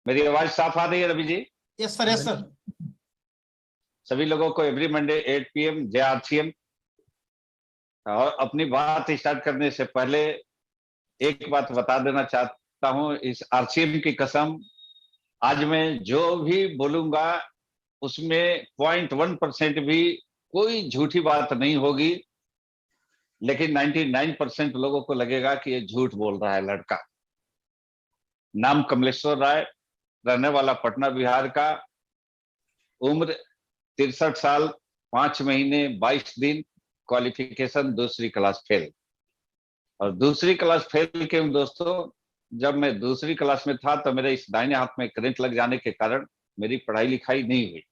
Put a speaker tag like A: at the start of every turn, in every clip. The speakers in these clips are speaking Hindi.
A: मेरी आवाज साफ आ रही है Ravi ji?
B: Yes sir, yes sir.
A: सभी लोगों को एवरी मंडे 8 PM जय आरसीएम। और अपनी बात स्टार्ट करने से पहले एक बात बता देना चाहता हूं, इस आरसीएम की कसम, आज मैं जो भी बोलूंगा उसमें 0.1% भी कोई झूठी बात नहीं होगी। लेकिन 99% लोगों को लगेगा कि ये झूठ बोल रहा है लड़का। नाम कमलेश्वर राय, रहने वाला पटना बिहार का, उम्र 63 साल 5 महीने 22 दिन, क्वालिफिकेशन दूसरी क्लास फेल। और दूसरी क्लास फेल क्यों दोस्तों? जब मैं दूसरी क्लास में था तो मेरे इस दाहिने हाथ में करंट लग जाने के कारण मेरी पढ़ाई लिखाई नहीं हुई।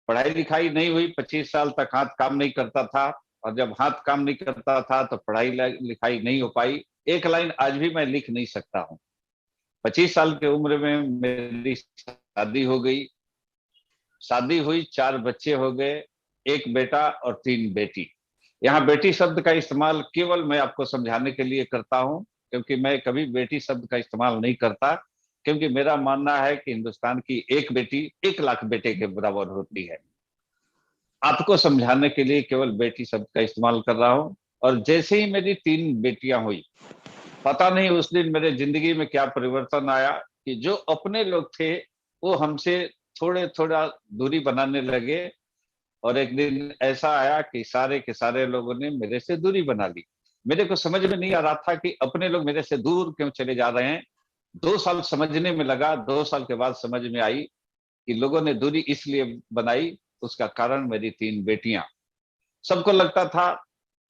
A: पढ़ाई लिखाई नहीं हुई, 25 साल तक हाथ काम नहीं करता था। और जब हाथ काम नहीं करता था तो पढ़ाई लिखाई नहीं हो पाई। एक लाइन आज भी मैं लिख नहीं सकता हूँ। 25 साल की उम्र में मेरी शादी हो गई। शादी हुई, 4 बच्चे हो गए, एक बेटा और 3 बेटी। यहाँ बेटी शब्द का इस्तेमाल केवल मैं आपको समझाने के लिए करता हूँ, क्योंकि मैं कभी बेटी शब्द का इस्तेमाल नहीं करता। क्योंकि मेरा मानना है कि हिंदुस्तान की एक बेटी 1 लाख बेटे के बराबर होती है। आपको समझाने के लिए केवल बेटी शब्द का इस्तेमाल कर रहा हूँ। और जैसे ही मेरी 3 बेटियां हुई, पता नहीं उस दिन मेरे जिंदगी में क्या परिवर्तन आया कि जो अपने लोग थे वो हमसे थोड़े थोड़ा दूरी बनाने लगे। और एक दिन ऐसा आया कि सारे के सारे लोगों ने मेरे से दूरी बना ली। मेरे को समझ में नहीं आ रहा था कि अपने लोग मेरे से दूर क्यों चले जा रहे हैं। 2 साल समझने में लगा, 2 साल के बाद समझ में आई कि लोगों ने दूरी इसलिए बनाई, उसका कारण मेरी 3 बेटियां। सबको लगता था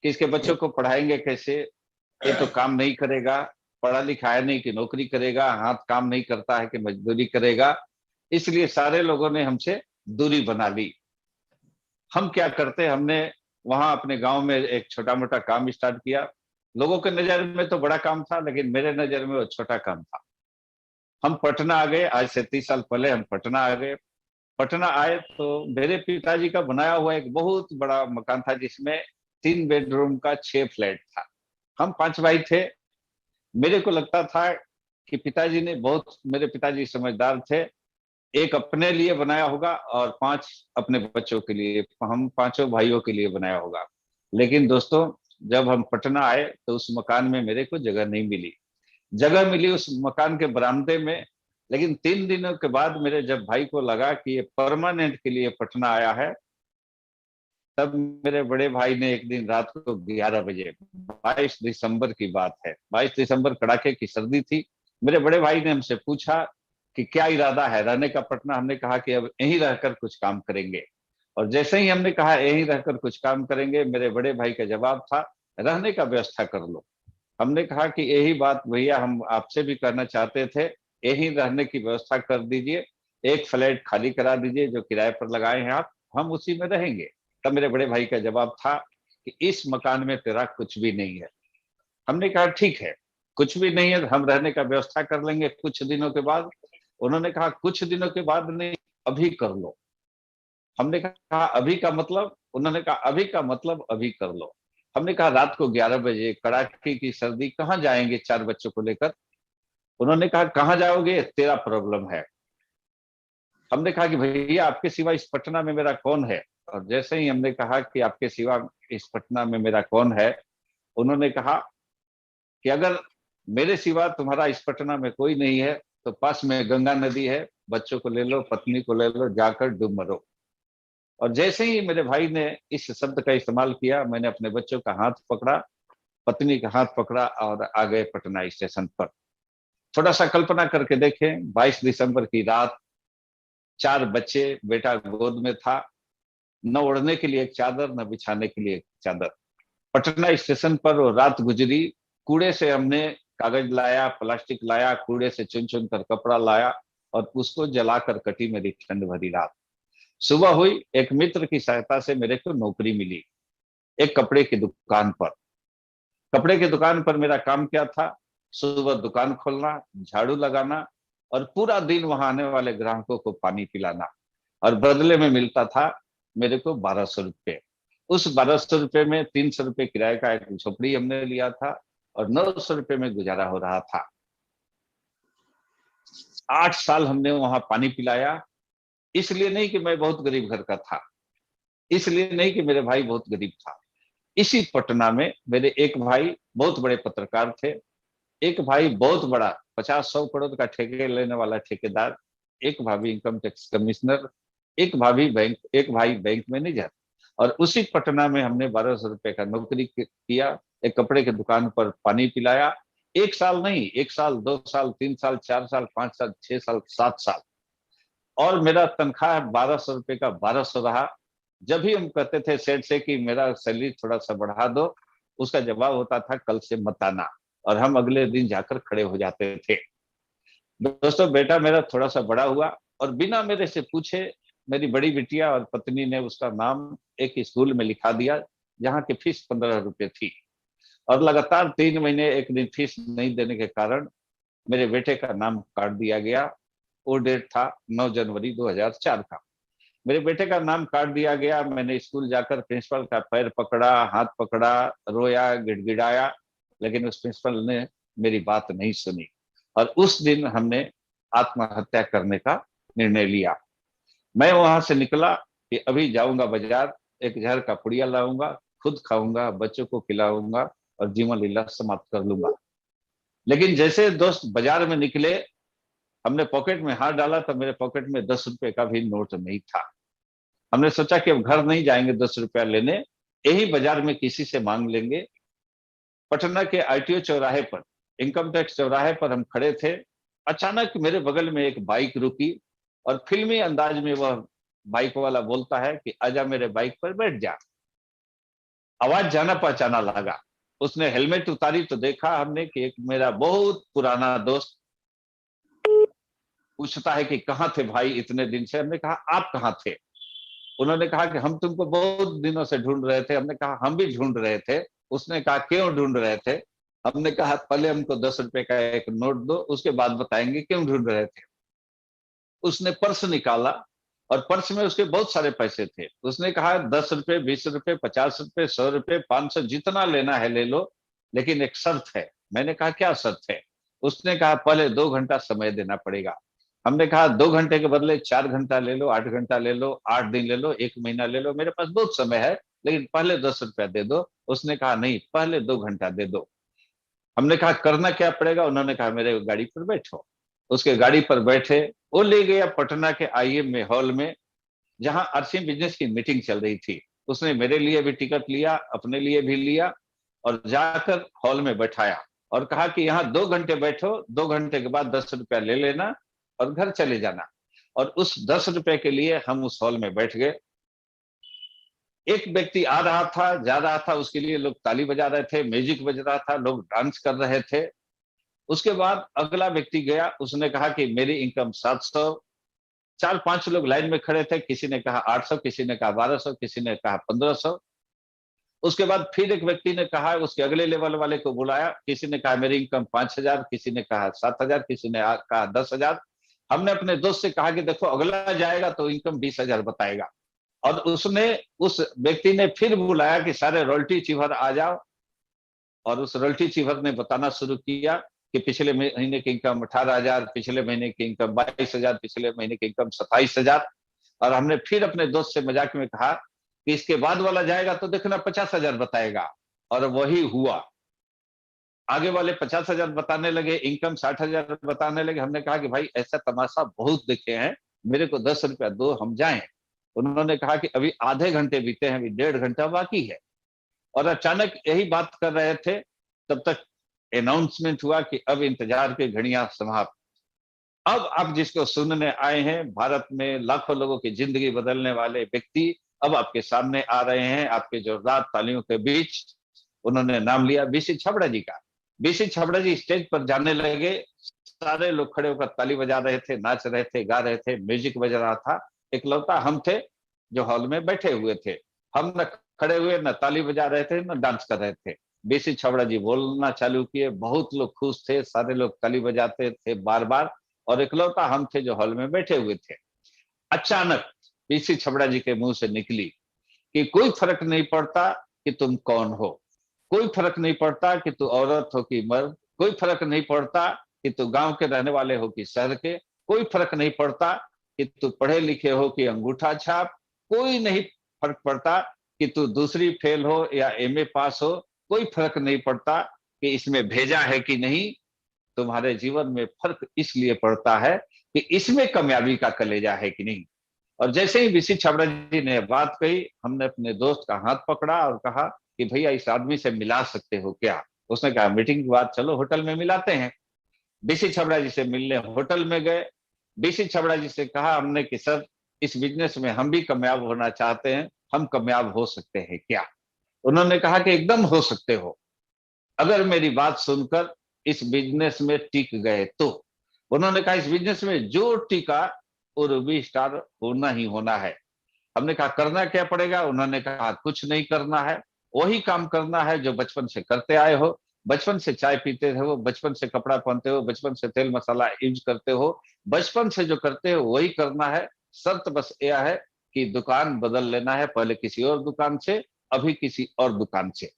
A: कि इसके बच्चों को पढ़ाएंगे कैसे, ये तो काम नहीं करेगा, पढ़ा लिखा है नहीं कि नौकरी करेगा, हाथ काम नहीं करता है कि मजदूरी करेगा। इसलिए सारे लोगों ने हमसे दूरी बना ली। हम क्या करते, हमने वहां अपने गांव में एक छोटा मोटा काम स्टार्ट किया। लोगों के नजर में तो बड़ा काम था, लेकिन मेरे नजर में वो छोटा काम था। हम पटना आ गए, आज से 30 साल पहले हम पटना आ गए। पटना आए तो मेरे पिताजी का बनाया हुआ एक बहुत बड़ा मकान था, जिसमें 3 बेडरूम का 6 फ्लैट था। हम 5 भाई थे। मेरे को लगता था कि पिताजी ने बहुत, मेरे पिताजी समझदार थे, एक अपने लिए बनाया होगा और 5 अपने बच्चों के लिए, हम पांचों भाइयों के लिए बनाया होगा। लेकिन दोस्तों, जब हम पटना आए तो उस मकान में मेरे को जगह नहीं मिली। जगह मिली उस मकान के बरामदे में। लेकिन 3 दिनों के बाद मेरे जब भाई को लगा कि ये परमानेंट के लिए पटना आया है, तब मेरे बड़े भाई ने एक दिन रात को 11 बजे, 22 दिसंबर की बात है, 22 दिसंबर, कड़ाके की सर्दी थी। मेरे बड़े भाई ने हमसे पूछा कि क्या इरादा है रहने का पटना। हमने कहा कि अब यहीं रहकर कुछ काम करेंगे। और जैसे ही हमने कहा यहीं रहकर कुछ काम करेंगे, मेरे बड़े भाई का जवाब था, रहने का व्यवस्था कर लो। हमने कहा कि यही बात भैया हम आपसे भी करना चाहते थे, यहीं रहने की व्यवस्था कर दीजिए, एक फ्लैट खाली करा दीजिए जो किराए पर लगाए हैं आप, हम उसी में रहेंगे। तब मेरे बड़े भाई का जवाब था कि इस मकान में तेरा कुछ भी नहीं है। हमने कहा ठीक है, कुछ भी नहीं है, हम रहने का व्यवस्था कर लेंगे कुछ दिनों के बाद। उन्होंने कहा कुछ दिनों के बाद नहीं, अभी कर लो। हमने कहा अभी का मतलब? उन्होंने कहा अभी का मतलब अभी कर लो। हमने कहा रात को 11 बजे, कड़ाके की सर्दी, कहाँ जाएंगे 4 बच्चों को लेकर? उन्होंने कहा कहाँ जाओगे, तेरा प्रॉब्लम है। हमने कहा कि भैया आपके सिवा इस पटना में मेरा कौन है? और जैसे ही हमने कहा कि आपके सिवा इस पटना में मेरा कौन है, उन्होंने कहा कि अगर मेरे सिवा तुम्हारा इस पटना में कोई नहीं है तो पास में गंगा नदी है, बच्चों को ले लो, पत्नी को ले लो, जाकर डूब मरो। और जैसे ही मेरे भाई ने इस शब्द का इस्तेमाल किया, मैंने अपने बच्चों का हाथ पकड़ा, पत्नी का हाथ पकड़ा और आ गए पटना स्टेशन पर। थोड़ा सा कल्पना करके देखें, 22 दिसंबर की रात, 4 बच्चे, बेटा गोद में था, न ओढ़ने के लिए एक चादर, न बिछाने के लिए एक चादर। पटना स्टेशन पर वो रात गुजरी। कूड़े से हमने कागज लाया, प्लास्टिक लाया, कूड़े से चुन चुन कर कपड़ा लाया और उसको जलाकर कटी मेरी ठंड भरी रात। सुबह हुई, एक मित्र की सहायता से मेरे को नौकरी मिली एक कपड़े की दुकान पर। कपड़े की दुकान पर मेरा काम क्या था? सुबह दुकान खोलना, झाड़ू लगाना और पूरा दिन वहां आने वाले ग्राहकों को पानी पिलाना। और बदले में मिलता था मेरे को 1200 रुपये। उस 1200 रुपये में 300 रुपये किराए का एक झोपड़ी हमने लिया था और 900 रुपये में गुजारा हो रहा था। 8 साल हमने वहां पानी पिलाया। इसलिए नहीं कि मैं बहुत गरीब घर का था, इसलिए नहीं कि मेरे भाई बहुत गरीब था। इसी पटना में मेरे एक भाई बहुत बड़े पत्रकार थे, एक भाई बहुत बड़ा 50-100 करोड़ का ठेके लेने वाला ठेकेदार, एक भाभी इनकम टैक्स कमिश्नर, एक भाई बैंक मैनेजर। और उसी पटना में हमने 1200 रुपए का नौकरी किया, एक कपड़े की दुकान पर पानी पिलाया। 1 साल नहीं, 1 साल, 2 साल, 3 साल, 4 साल, 5 साल, 6 साल, 7 साल। और मेरा तनख्वाह 1200 रुपए का 1200 रहा। जब भी हम कहते थे सेठ से कि मेरा सैलरी थोड़ा सा बढ़ा दो, उसका जवाब होता था कल से मत आना, और हम अगले दिन जाकर खड़े हो जाते थे। दोस्तों, बेटा मेरा थोड़ा सा बड़ा हुआ, और बिना मेरे से पूछे मेरी बड़ी बिटिया और पत्नी ने उसका नाम एक स्कूल में लिखा दिया जहाँ की फीस 15 रुपए थी। और लगातार 3 महीने एक दिन फीस नहीं देने के कारण मेरे बेटे का नाम काट दिया गया। वो डेट था 9 जनवरी 2004 का। मेरे बेटे का नाम काट दिया गया। मैंने स्कूल जाकर प्रिंसिपल का पैर पकड़ा, हाथ पकड़ा, रोया, गिड़गिड़ाया, लेकिन उस प्रिंसिपल ने मेरी बात नहीं सुनी। और उस दिन हमने आत्महत्या करने का निर्णय लिया। मैं वहां से निकला कि अभी जाऊंगा बाजार, एक जहर का पुड़िया लाऊंगा, खुद खाऊंगा, बच्चों को खिलाऊंगा और जीवन लीला समाप्त कर लूंगा। लेकिन जैसे दोस्त बाजार में निकले, हमने पॉकेट में हाथ डाला तो मेरे पॉकेट में 10 रुपए का भी नोट नहीं था। हमने सोचा कि अब घर नहीं जाएंगे 10 रुपया लेने, यही बाजार में किसी से मांग लेंगे। पटना के आईटीओ चौराहे पर, इनकम टैक्स चौराहे पर हम खड़े थे। अचानक मेरे बगल में एक बाइक रुकी, और फिल्मी अंदाज में वह बाइक वाला बोलता है कि आजा मेरे बाइक पर बैठ जा। आवाज जाना पहचाना लगा। उसने हेलमेट उतारी तो देखा हमने कि एक मेरा बहुत पुराना दोस्त पूछता है कि कहाँ थे भाई इतने दिन से। हमने कहा आप कहाँ थे? उन्होंने कहा कि हम तुमको बहुत दिनों से ढूंढ रहे थे। हमने कहा हम भी ढूंढ रहे थे। उसने कहा क्यों ढूंढ रहे थे? हमने कहा पहले हमको 10 रुपए का एक नोट दो, उसके बाद बताएंगे क्यों ढूंढ रहे थे। उसने पर्स निकाला, और पर्स में उसके बहुत सारे पैसे थे। उसने कहा 10 रुपए, 20 रुपए, 50 रुपए, 100 रुपए, 500, जितना लेना है ले लो, लेकिन एक शर्त है। मैंने कहा क्या शर्त है? उसने कहा पहले 2 घंटा समय देना पड़ेगा। हमने कहा 2 घंटे के बदले 4 घंटा ले लो, 8 घंटा ले लो, 8 दिन ले लो, 1 महीना ले लो, मेरे पास बहुत समय है, लेकिन पहले 10 रुपया दे दो। उसने कहा नहीं, पहले 2 घंटा दे दो। हमने कहा करना क्या पड़ेगा? उन्होंने कहा मेरे गाड़ी पर बैठो। उसके गाड़ी पर बैठे, वो ले गया पटना के आईएम में हॉल में, जहां आरसीएम बिजनेस की मीटिंग चल रही थी। उसने मेरे लिए भी टिकट लिया, अपने लिए भी लिया, और जाकर हॉल में बैठाया, और कहा कि यहाँ 2 घंटे बैठो, 2 घंटे के बाद 10 रुपया ले लेना और घर चले जाना। और उस 10 रुपए के लिए हम उस हॉल में बैठ गए। एक व्यक्ति आ रहा था, जा रहा था, उसके लिए लोग ताली बजा रहे थे, म्यूजिक बज रहा था, लोग डांस कर रहे थे। उसके बाद अगला व्यक्ति गया, उसने कहा कि मेरी इनकम 700। 4-5 लोग लाइन में खड़े थे, किसी ने कहा 800, किसी ने कहा 1200, किसी ने कहा 1500। उसके बाद फिर एक व्यक्ति ने कहा, उसके अगले लेवल वाले को बुलाया, किसी ने कहा मेरी इनकम 5000, किसी ने कहा 7000, किसी ने कहा 10,000। हमने अपने दोस्त से कहा कि देखो अगला जाएगा तो इनकम 20,000 बताएगा। और उस व्यक्ति ने फिर बुलाया कि सारे रॉयल्टी चीवर आ जाओ। और उस रॉयल्टी चीवर ने बताना शुरू किया कि पिछले महीने की इनकम 18,000, पिछले महीने की इनकम 22,000, पिछले महीने की इनकम 27,000। और हमने फिर अपने दोस्त से मजाक में कहा कि इसके बाद वाला जाएगा तो देखना 50,000 बताएगा। और वही हुआ। आगे वाले 50,000 बताने लगे, इनकम 60,000 बताने लगे। हमने कहा कि भाई ऐसा तमाशा बहुत देखे हैं, मेरे को 10 रुपया दो, हम जाएं। उन्होंने कहा कि अभी आधे घंटे बीते हैं, अभी 1.5 घंटा बाकी है। और अचानक यही बात कर रहे थे, तब तक अनाउंसमेंट हुआ कि अब इंतजार की घड़ियां समाप्त। अब आप जिसको सुनने आए हैं, भारत में लाखों लोगों की जिंदगी बदलने वाले व्यक्ति अब आपके सामने आ रहे हैं, आपके जोरदार तालियों के बीच। उन्होंने नाम लिया बीसी छाबड़ा जी का। बीसी छाबड़ा जी स्टेज पर जाने लगे। सारे लोग खड़े होकर ताली बजा रहे थे, नाच रहे थे, गा रहे थे, म्यूजिक बज रहा था। इकलौता हम थे जो हॉल में बैठे हुए थे। हम न खड़े हुए, न ताली बजा रहे थे, न डांस कर रहे थे। बीसी छाबड़ा जी बोलना चालू किए, बहुत लोग खुश थे, सारे लोग ताली बजाते थे बार बार। और इकलौता हम थे जो हॉल में बैठे हुए थे। अचानक बीसी छाबड़ा जी के मुंह से निकली कि कोई फर्क नहीं पड़ता कि तुम कौन हो, कोई फर्क नहीं पड़ता कि तू औरत हो कि मर्द, कोई फर्क नहीं पड़ता कि तू गांव के रहने वाले हो कि शहर के, कोई फर्क नहीं पड़ता कि तू पढ़े लिखे हो कि अंगूठा छाप, कोई नहीं फर्क पड़ता कि तू दूसरी फेल हो या एमए पास हो, कोई फर्क नहीं पड़ता कि इसमें भेजा है कि नहीं। तुम्हारे जीवन में फर्क इसलिए पड़ता है कि इसमें कामयाबी का कलेजा है कि नहीं। और जैसे ही बीसी छाबड़ा जी ने बात कही, हमने अपने दोस्त का हाथ पकड़ा और कहा कि भैया इस आदमी से मिला सकते हो क्या। उसने कहा मीटिंग के बाद चलो होटल में मिलाते हैं। बीसी छाबड़ा जी से मिलने होटल में गए। बीसी छाबड़ा जी से कहा हमने कि सर, इस बिजनेस में हम भी कामयाब होना चाहते हैं, हम कामयाब हो सकते हैं क्या। उन्होंने कहा कि एकदम हो सकते हो, अगर मेरी बात सुनकर इस बिजनेस में टिक गए तो। उन्होंने कहा इस बिजनेस में जो टिका वो रूबी स्टार होना ही होना है। हमने कहा करना क्या पड़ेगा। उन्होंने कहा कुछ नहीं करना है, वही काम करना है जो बचपन से करते आए हो। बचपन से चाय पीते हो, बचपन से कपड़ा पहनते हो, बचपन से तेल मसाला यूज करते हो, बचपन से जो करते हो वही करना है। शर्त बस यह है कि दुकान बदल लेना है, पहले किसी और दुकान से, अभी किसी और दुकान से।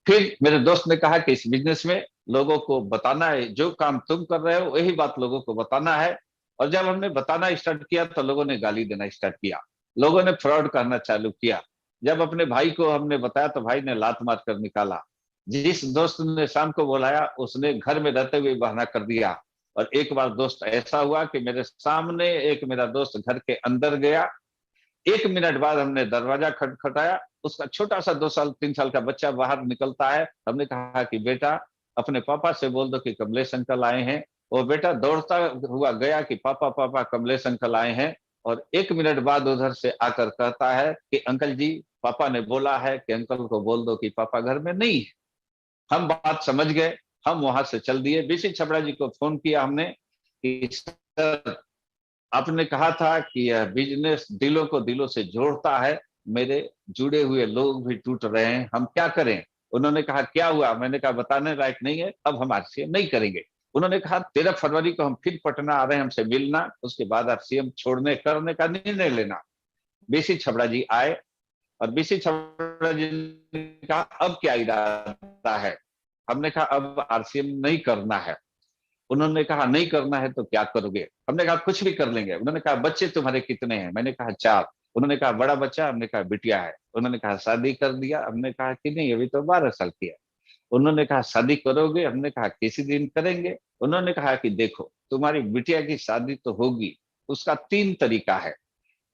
A: फिर मेरे दोस्त ने कहा कि इस बिजनेस में लोगों को बताना है, जो काम तुम कर रहे हो वही बात लोगों को बताना है। और जब हमने बताना स्टार्ट किया तो लोगों ने गाली देना स्टार्ट किया, लोगों ने फ्रॉड करना चालू किया। जब अपने भाई को हमने बताया तो भाई ने लात मार कर निकाला। जिस दोस्त ने शाम को बुलाया उसने घर में रहते हुए बहाना कर दिया। और एक बार दोस्त ऐसा हुआ कि मेरे सामने एक मेरा दोस्त घर के अंदर गया। 1 मिनट बाद हमने दरवाजा खटखटाया, उसका छोटा सा 2 साल 3 साल का बच्चा बाहर निकलता है। हमने कहा कि बेटा अपने पापा से बोल दो कि कमलेश अंकल आए हैं। वो बेटा दौड़ता हुआ गया कि पापा पापा कमलेश अंकल आए हैं। और 1 मिनट बाद उधर से आकर कहता है कि अंकल जी, पापा ने बोला है कि अंकल को बोल दो कि पापा घर में नहीं है। हम बात समझ गए, हम वहां से चल दिए। बीसी छबड़ा जी को फोन किया हमने कि सर, आपने कहा था कि यह बिजनेस दिलों को दिलों से जोड़ता है, मेरे जुड़े हुए लोग भी टूट रहे हैं, हम क्या करें। उन्होंने कहा क्या हुआ। मैंने कहा बताने लायक नहीं है, अब हम आरसीएम नहीं करेंगे। उन्होंने कहा 13 फरवरी को हम फिर पटना आ रहे हैं हमसे मिलना, उसके बाद आरसीएम छोड़ने करने का निर्णय लेना। बीसी छबड़ा जी आए और बीसी छबड़ा जी ने कहा अब क्या इरादा है। हमने कहा अब आरसीएम नहीं करना है। उन्होंने कहा नहीं करना है तो क्या करोगे। हमने कहा कुछ भी कर लेंगे। उन्होंने कहा बच्चे तुम्हारे कितने हैं। मैंने कहा 4। उन्होंने कहा बड़ा बच्चा। हमने कहा बिटिया है। उन्होंने कहा शादी कर दिया। हमने कहा कि नहीं, अभी तो 12 साल की है। उन्होंने कहा शादी करोगे। हमने कहा किसी दिन करेंगे। उन्होंने कहा कि देखो तुम्हारी बिटिया की शादी तो होगी, उसका 3 तरीका है।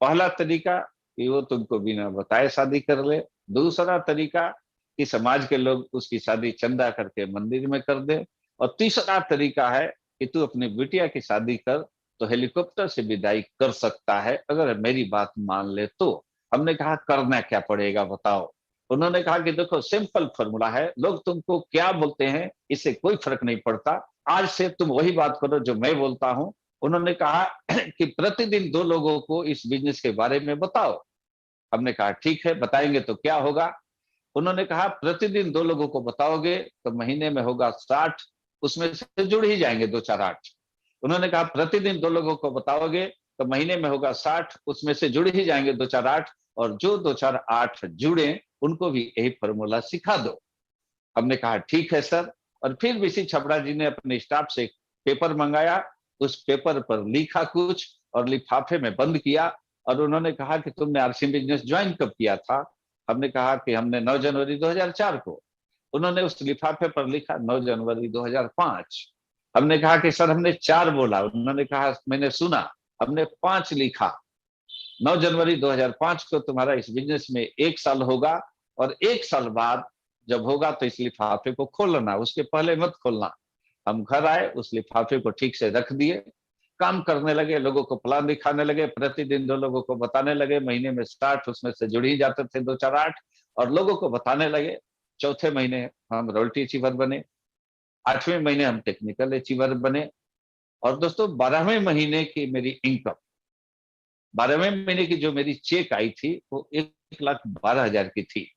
A: पहला तरीका कि वो तुमको बिना बताए शादी कर ले। दूसरा तरीका कि समाज के लोग उसकी शादी चंदा करके मंदिर में कर दे। और तीसरा तरीका है कि तू अपनी बिटिया की शादी कर तो हेलीकॉप्टर से विदाई कर सकता है, अगर मेरी बात मान ले तो। हमने कहा करना क्या पड़ेगा बताओ। उन्होंने कहा कि देखो सिंपल फॉर्मूला है, लोग तुमको क्या बोलते हैं इससे कोई फर्क नहीं पड़ता, आज से तुम वही बात करो जो मैं बोलता हूं। उन्होंने कहा कि प्रतिदिन 2 लोगों को इस बिजनेस के बारे में बताओ। हमने कहा ठीक है बताएंगे तो क्या होगा। उन्होंने कहा प्रतिदिन 2 लोगों को बताओगे तो महीने में होगा 60, उसमें से जुड़ ही जाएंगे 2 4 8। उन्होंने कहा प्रतिदिन 2 लोगों को बताओगे तो महीने में होगा 60, उसमें से जुड़ ही जाएंगे 2 4 8। और जो 2 4 8 जुड़े उनको भी यही फॉर्मूला सिखा दो। हमने कहा ठीक है सर। और फिर बीसी छबड़ा जी ने अपने स्टाफ से एक पेपर मंगाया, उस पेपर पर लिखा कुछ और लिफाफे में बंद किया। और उन्होंने कहा कि तुमने आरसी बिजनेस ज्वाइन कब किया था। हमने कहा कि हमने 9 जनवरी 2004 को। उन्होंने उस लिफाफे पर लिखा 9 जनवरी 2005। हमने कहा कि सर हमने 4 बोला। उन्होंने कहा मैंने सुना, हमने 5 लिखा। 9 जनवरी 2005 को तुम्हारा इस बिजनेस में 1 साल होगा। और 1 साल बाद जब होगा तो इस लिफाफे को खोलना, उसके पहले मत खोलना। हम घर आए, उस लिफाफे को ठीक से रख दिए, काम करने लगे, लोगों को प्लान दिखाने लगे, प्रतिदिन 2 लोगों को बताने लगे। महीने में 60, उसमें से जुड़ ही जाते थे 2 4 8। और लोगों को बताने लगे। चौथे महीने हम रॉयल्टी अचीवर बने, 8वें महीने हम टेक्निकल अचीवर बने। और दोस्तों 12वें महीने की मेरी इनकम, 12वें महीने की जो मेरी चेक आई थी वो 1,12,000 की थी।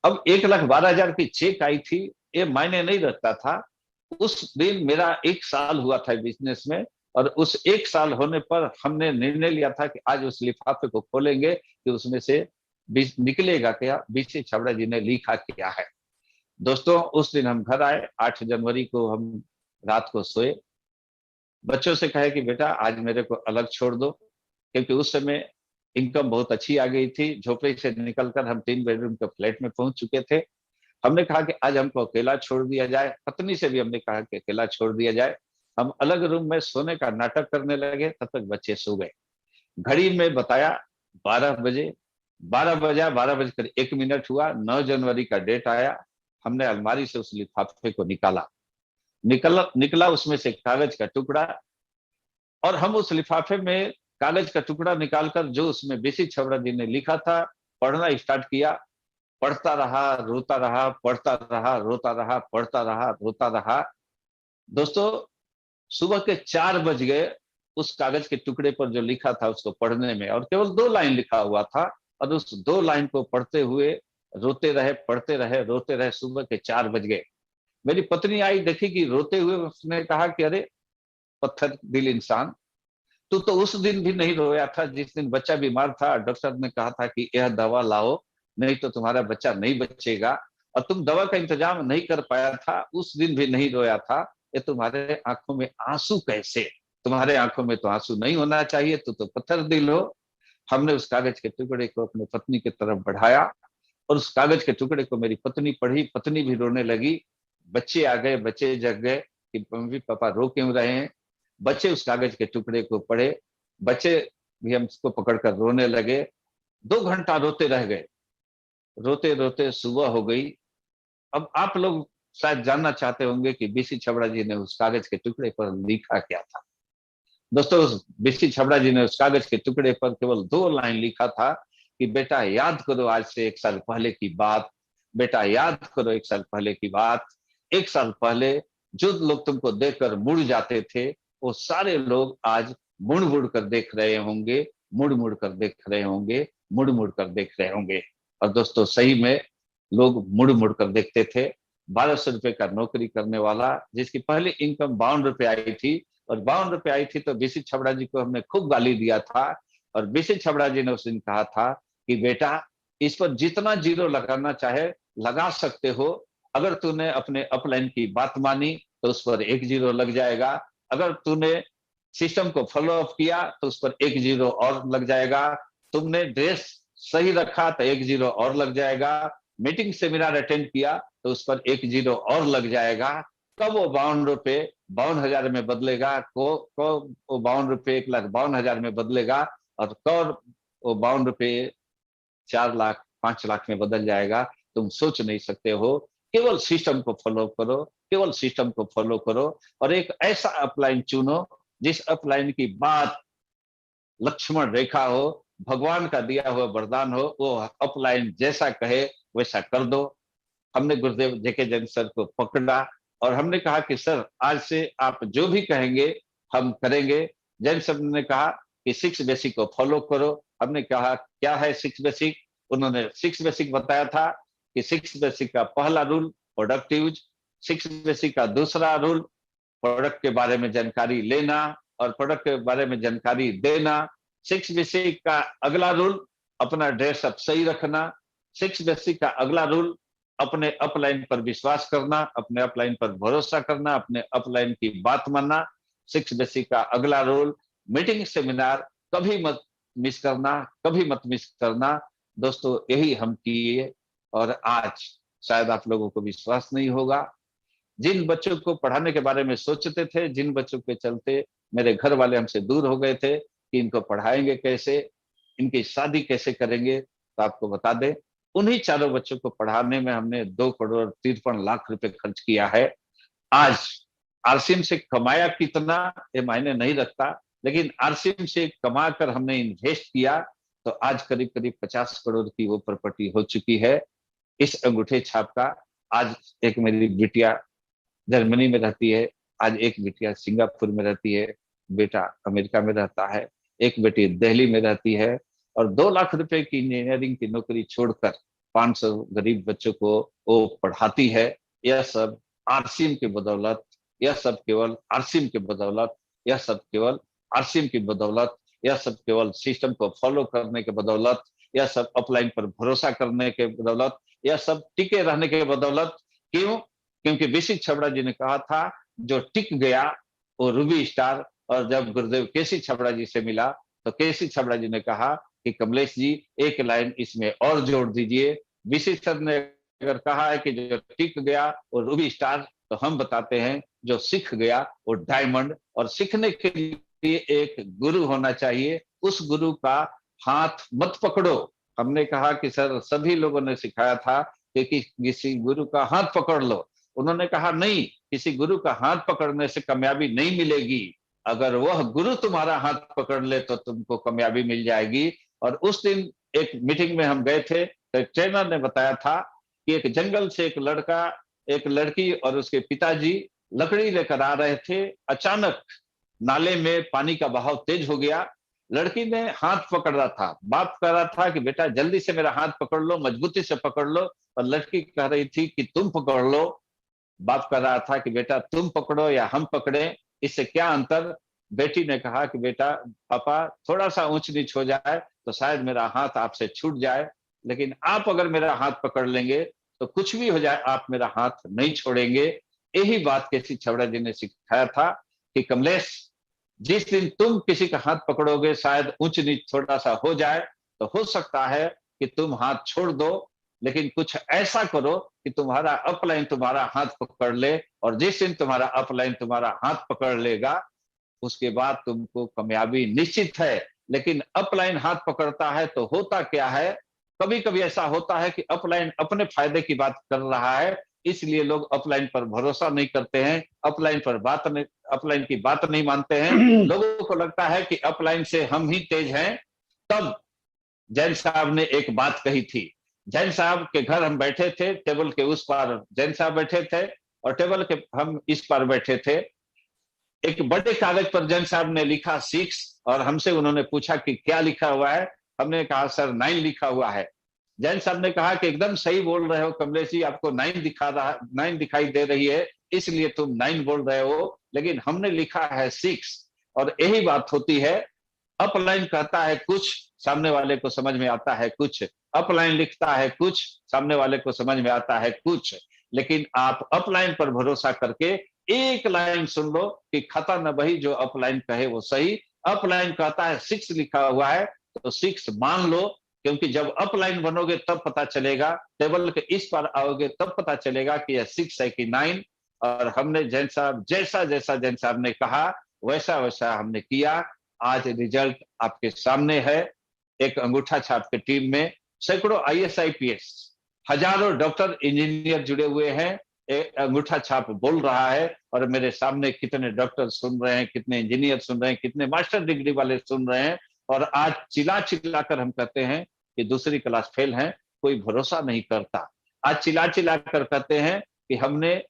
A: अब 1,12,000 की चेक आई थी, ये मायने नहीं रखता था। उस दिन मेरा 1 साल हुआ था बिजनेस में। और उस 1 साल होने पर हमने निर्णय लिया था कि आज उस लिफाफे को खोलेंगे कि उसमें से निकलेगा क्या, बीसी छाबड़ा जी ने लिखा क्या है। दोस्तों उस दिन हम घर आए, 8 जनवरी को हम रात को सोए। बच्चों से कहे कि बेटा आज मेरे को अलग छोड़ दो, क्योंकि उस समय इनकम बहुत अच्छी आ गई थी। झोपड़ी से निकलकर हम 3 बेडरूम के फ्लैट में पहुंच चुके थे। हमने कहा कि आज हमको अकेला छोड़ दिया जाए, पत्नी से भी हमने कहा कि अकेला छोड़ दिया जाए। हम अलग रूम में सोने का नाटक करने लगे, तब तक बच्चे सो गए। घड़ी में बताया 12 बजे, 12 बजा, 12 बजकर 1 मिनट हुआ, 9 जनवरी का डेट आया। हमने अलमारी से उस लिफाफे को निकाला, निकला निकला उसमें से कागज का टुकड़ा, और हम उस लिफाफे में कागज का टुकड़ा निकालकर जो उसमें बीसी छबड़ा जी ने लिखा था पढ़ना स्टार्ट किया। पढ़ता रहा, रोता रहा, पढ़ता रहा, रोता रहा, पढ़ता रहा, रोता रहा। दोस्तों, सुबह के 4 बज गए उस कागज के टुकड़े पर जो लिखा था उसको पढ़ने में, और केवल 2 लाइन लिखा हुआ था। और उस 2 लाइन को पढ़ते हुए रोते रहे, पढ़ते रहे, रोते रहे। सुबह के 4 बज गए। मेरी पत्नी आई, देखी कि रोते हुए, उसने कहा कि अरे पत्थर दिल इंसान, तू तो उस दिन भी नहीं रोया था जिस दिन बच्चा बीमार था, डॉक्टर ने कहा था कि यह दवा लाओ, नहीं तो तुम्हारा बच्चा नहीं बचेगा, और तुम दवा का इंतजाम नहीं कर पाया था, उस दिन भी नहीं रोया था। ये तुम्हारे आंखों में आंसू कैसे? तुम्हारे आंखों में तो आंसू नहीं होना चाहिए, तू तो पत्थर दिल हो। हमने उस कागज के टुकड़े को अपनी पत्नी की तरफ बढ़ाया, और उस कागज के टुकड़े को मेरी पत्नी पढ़ी, पत्नी भी रोने लगी। बच्चे आ गए, बच्चे जग गए कि मम्मी पापा रो क्यों रहे हैं। बच्चे उस कागज के टुकड़े को पढ़े, बच्चे भी हमको पकड़कर रोने लगे। 2 घंटा रोते रह गए, रोते रोते सुबह हो गई। अब आप लोग शायद जानना चाहते होंगे कि बीसी छबड़ा जी ने उस कागज के टुकड़े पर लिखा क्या था। दोस्तों, उस बीसी छबड़ा जी ने उस कागज के टुकड़े पर केवल 2 लाइन लिखा था कि बेटा याद करो आज से 1 साल पहले की बात, बेटा याद करो 1 साल पहले की बात। 1 साल पहले जो लोग तुमको देखकर मुड़ जाते थे, वो सारे लोग आज मुड़ मुड़ कर देख रहे होंगे, मुड़ मुड़ कर देख रहे होंगे, मुड़ मुड़ कर देख रहे होंगे। और दोस्तों, सही में लोग मुड़ मुड़ कर देखते थे। 1200 रुपए का नौकरी करने वाला, जिसकी पहली इनकम 52 रुपए आई थी, और 52 रुपए आई थी तो बीसी छबड़ा जी को हमने खूब गाली दिया था। और बीसी छबड़ा जी ने उस दिन कहा था कि बेटा इस पर जितना जीरो लगाना चाहे लगा सकते हो, अगर तूने अपने अपलाइन की बात मानी तो उस पर 1 जीरो लग जाएगा, अगर तूने सिस्टम को फॉलो अप किया तो उस पर 1 जीरो और लग जाएगा, तुमने ड्रेस सही रखा तो 1 जीरो और लग जाएगा, मीटिंग सेमिनार अटेंड किया तो उस पर 1 जीरो और लग जाएगा। कब वो 52 रुपए 52 हजार में बदलेगा, को वो 52 रुपए 1,52,000 में बदलेगा, और कब वो 52 रुपए 4 लाख 5 लाख में बदल जाएगा, तुम सोच नहीं सकते हो। केवल सिस्टम को फॉलो करो, केवल सिस्टम को फॉलो करो, और एक ऐसा अपलाइन चुनो जिस अपलाइन की बात लक्ष्मण रेखा हो, भगवान का दिया हुआ वरदान हो, वो अपलाइन जैसा कहे वैसा कर दो। हमने गुरुदेव जेके जैन सर को पकड़ा, और हमने कहा कि सर आज से आप जो भी कहेंगे हम करेंगे। जैन सर ने कहा कि 6 बेसिक को फॉलो करो। हमने कहा क्या है 6 बेसिक? उन्होंने 6 बेसिक बताया था कि 6 बेसिक का पहला रूल प्रोडक्ट यूज, 6 बेसिक का दूसरा रूल प्रोडक्ट के बारे में जानकारी लेना और प्रोडक्ट के बारे में जानकारी देना। 6 बेसिक का अगला रूल अपना ड्रेस अप सही रखना। 6 बेसिक का अगला रूल अपने अपलाइन पर विश्वास करना, अपने अपलाइन पर भरोसा करना, अपने अपलाइन की बात मानना। 6 बेसिक का अगला रूल मीटिंग सेमिनार कभी मत मिस करना, कभी मत मिस करना। दोस्तों, यही हम किए, और आज शायद आप लोगों को विश्वास नहीं होगा, जिन बच्चों को पढ़ाने के बारे में सोचते थे, जिन बच्चों के चलते मेरे घर वाले हमसे दूर हो गए थे कि इनको पढ़ाएंगे कैसे, इनकी शादी कैसे करेंगे, तो आपको बता दें उन्हीं चारों बच्चों को पढ़ाने में हमने 2 करोड़ 53 लाख रुपए खर्च किया है। आज आरसीएम से कमाया कितना ये मायने नहीं रखता, लेकिन आरसीएम से कमा कर हमने इन्वेस्ट किया तो आज करीब करीब 50 करोड़ की वो प्रॉपर्टी हो चुकी है। इस अंगूठे छाप का आज एक मेरी बिटिया जर्मनी में रहती है, आज एक बिटिया सिंगापुर में रहती है, बेटा अमेरिका में रहता है, एक बेटी दिल्ली में रहती है, और 2 लाख रुपए की इंजीनियरिंग की नौकरी छोड़कर 500 गरीब बच्चों को वो पढ़ाती है। यह सब आरसीएम की बदौलत, यह सब केवल आरसीएम की बदौलत, यह सब केवल आरसीएम की बदौलत, यह सब केवल सिस्टम को फॉलो करने के बदौलत, यह सब अपलाइन पर भरोसा करने के बदौलत, यह सब टिके रहने के बदौलत। क्यों? क्योंकि बीसी छबड़ा जी ने कहा था जो टिक गया वो रूबी स्टार और जब गुरुदेव केसी छबड़ा जी से मिला तो केसी छबड़ा जी ने कहा कि कमलेश जी एक लाइन इसमें और जोड़ दीजिए। वीसी सर ने अगर कहा है कि जो टिक गया वो रूबी स्टार, तो हम बताते हैं जो सीख गया वो डायमंड। और सीखने के लिए एक गुरु होना चाहिए, उस गुरु का हाथ मत पकड़ो। हमने कहा कि सर सभी लोगों ने सिखाया था कि किसी गुरु का हाथ पकड़ लो। उन्होंने कहा नहीं, किसी गुरु का हाथ पकड़ने से कामयाबी नहीं मिलेगी, अगर वह गुरु तुम्हारा हाथ पकड़ ले तो तुमको कामयाबी मिल जाएगी। और उस दिन एक मीटिंग में हम गए थे, तो ट्रेनर ने बताया था कि एक जंगल से एक लड़का, एक लड़की और उसके पिताजी लकड़ी लेकर आ रहे थे। अचानक नाले में पानी का बहाव तेज हो गया। लड़की ने हाथ पकड़ रहा था, बाप कह रहा था कि बेटा जल्दी से मेरा हाथ पकड़ लो, मजबूती से पकड़ लो, और लड़की कह रही थी कि तुम पकड़ लो। बाप कह रहा था कि बेटा तुम पकड़ो या हम पकड़े, इससे क्या अंतर। बेटी ने कहा कि बेटा पापा थोड़ा सा ऊंच नीच हो जाए तो शायद मेरा हाथ आपसे छूट जाए, लेकिन आप अगर मेरा हाथ पकड़ लेंगे तो कुछ भी हो जाए आप मेरा हाथ नहीं छोड़ेंगे। यही बात केसी छबड़ा जी ने सिखाया था कि कमलेश, जिस दिन तुम किसी का हाथ पकड़ोगे शायद ऊंच नीच थोड़ा सा हो जाए, तो हो सकता है कि तुम हाथ छोड़ दो, लेकिन कुछ ऐसा करो कि तुम्हारा अपलाइन तुम्हारा हाथ पकड़ ले। और जिस दिन तुम्हारा अपलाइन तुम्हारा हाथ पकड़ लेगा उसके बाद तुमको कामयाबी निश्चित है। लेकिन अपलाइन हाथ पकड़ता है तो होता क्या है, कभी कभी ऐसा होता है कि अपलाइन अपने फायदे की बात कर रहा है, इसलिए लोग अपलाइन पर भरोसा नहीं करते हैं, अपलाइन पर बात नहीं, अपलाइन की बात नहीं मानते हैं। लोगों को लगता है कि अपलाइन से हम ही तेज हैं। तब जैन साहब ने एक बात कही थी। जैन साहब के घर हम बैठे थे, टेबल के उस पार जैन साहब बैठे थे और टेबल के हम इस पार बैठे थे। एक बड़े कागज पर जैन साहब ने लिखा 6 और हमसे उन्होंने पूछा कि क्या लिखा हुआ है। हमने कहा सर 9 लिखा हुआ है। जैन साहब ने कहा कि एकदम सही बोल रहे हो कमलेश जी, आपको 9 दिखाई दे रही है इसलिए तुम 9 बोल रहे हो, लेकिन हमने लिखा है 6। और यही बात होती है, अपलाइन कहता है कुछ, सामने वाले को समझ में आता है कुछ, अपलाइन लिखता है कुछ, सामने वाले को समझ में आता है कुछ। लेकिन आप अपलाइन पर भरोसा करके एक लाइन सुन लो कि खता न बही जो अपलाइन कहे वो सही। अपलाइन कहता है 6 लिखा हुआ है तो 6 मान लो, क्योंकि जब अपलाइन बनोगे तब पता चलेगा, टेबल के इस पार आओगे तब पता चलेगा कि यह 6 है कि 9। और हमने जैन साहब जैसा जैसा जैन साहब ने कहा वैसा वैसा हमने किया। आज रिजल्ट आपके सामने है। एक अंगूठा छाप के टीम में सैकड़ों आईएएस आईपीएस, हजारों डॉक्टर इंजीनियर जुड़े हुए हैं। एक अंगूठा छाप बोल रहा है और मेरे सामने कितने डॉक्टर सुन रहे हैं, कितने इंजीनियर सुन रहे हैं, कितने मास्टर डिग्री वाले सुन रहे हैं। और आज चिल्ला चिल्ला कर हम कहते हैं कि दूसरी क्लास फेल है, कोई भरोसा नहीं करता। आज चिल्ला चिल्ला कर कहते हैं कि हमने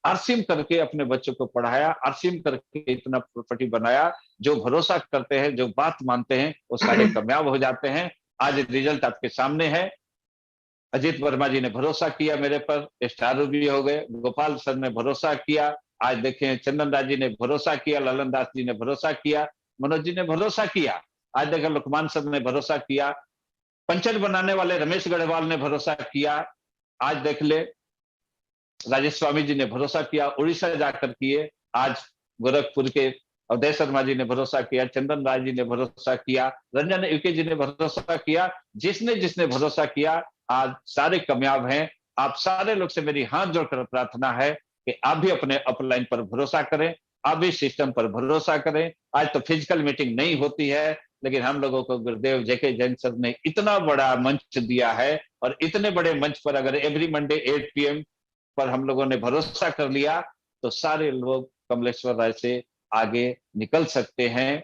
A: आरसीएम करके अपने बच्चों को पढ़ाया, आरसीएम करके इतना प्रॉपर्टी बनाया। जो भरोसा करते हैं, जो बात मानते हैं, वो सारे कामयाब हो जाते हैं। आज रिजल्ट आपके सामने है। अजीत वर्मा जी ने भरोसा किया मेरे पर, स्टार रूबी हो गए। गोपाल सर ने भरोसा किया, आज देखें चंदन राज जी ने भरोसा किया, ललन दास जी ने भरोसा किया, मनोज जी ने भरोसा किया, आज देखें लुकमान सर ने भरोसा किया, पंचर बनाने वाले रमेश गढ़वाल ने भरोसा किया, आज देख ले राजेश स्वामी जी ने भरोसा किया, उड़ीसा जाकर किए, आज गोरखपुर के अवधेश शर्मा जी ने भरोसा किया, चंदन राज जी ने भरोसा किया, रंजन यूके जी ने भरोसा किया। जिसने जिसने भरोसा किया आज सारे कामयाब हैं। आप सारे लोग से मेरी हाथ जोड़कर प्रार्थना है कि आप भी अपने अपलाइन पर भरोसा करें, आप भी सिस्टम पर भरोसा करें। आज तो फिजिकल मीटिंग नहीं होती है, लेकिन हम लोगों को गुरुदेव जेके जैन सर ने इतना बड़ा मंच दिया है, और इतने बड़े मंच पर अगर एवरी मंडे 8 PM पर हम लोगों ने भरोसा कर लिया तो सारे लोग कमलेश्वर राय से आगे निकल सकते हैं।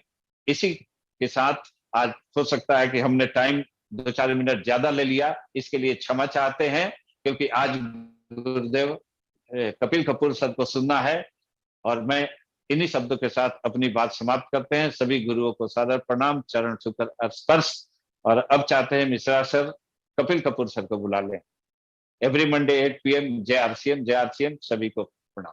A: इसी के साथ आज हो सकता है कि हमने टाइम 2-4 मिनट ज्यादा ले लिया, इसके लिए क्षमा चाहते हैं, क्योंकि आज गुरुदेव कपिल कपूर सर को सुनना है। और मैं इन्हीं शब्दों के साथ अपनी बात समाप्त करते हैं। सभी गुरुओं को सादर प्रणाम, चरण छूकर स्पर्श। और अब चाहते हैं मिश्रा सर कपिल कपूर सर को बुला लें। एवरी मंडे 8 PM, जय आरसीएम, जय आरसीएम। सभी को प्रणाम।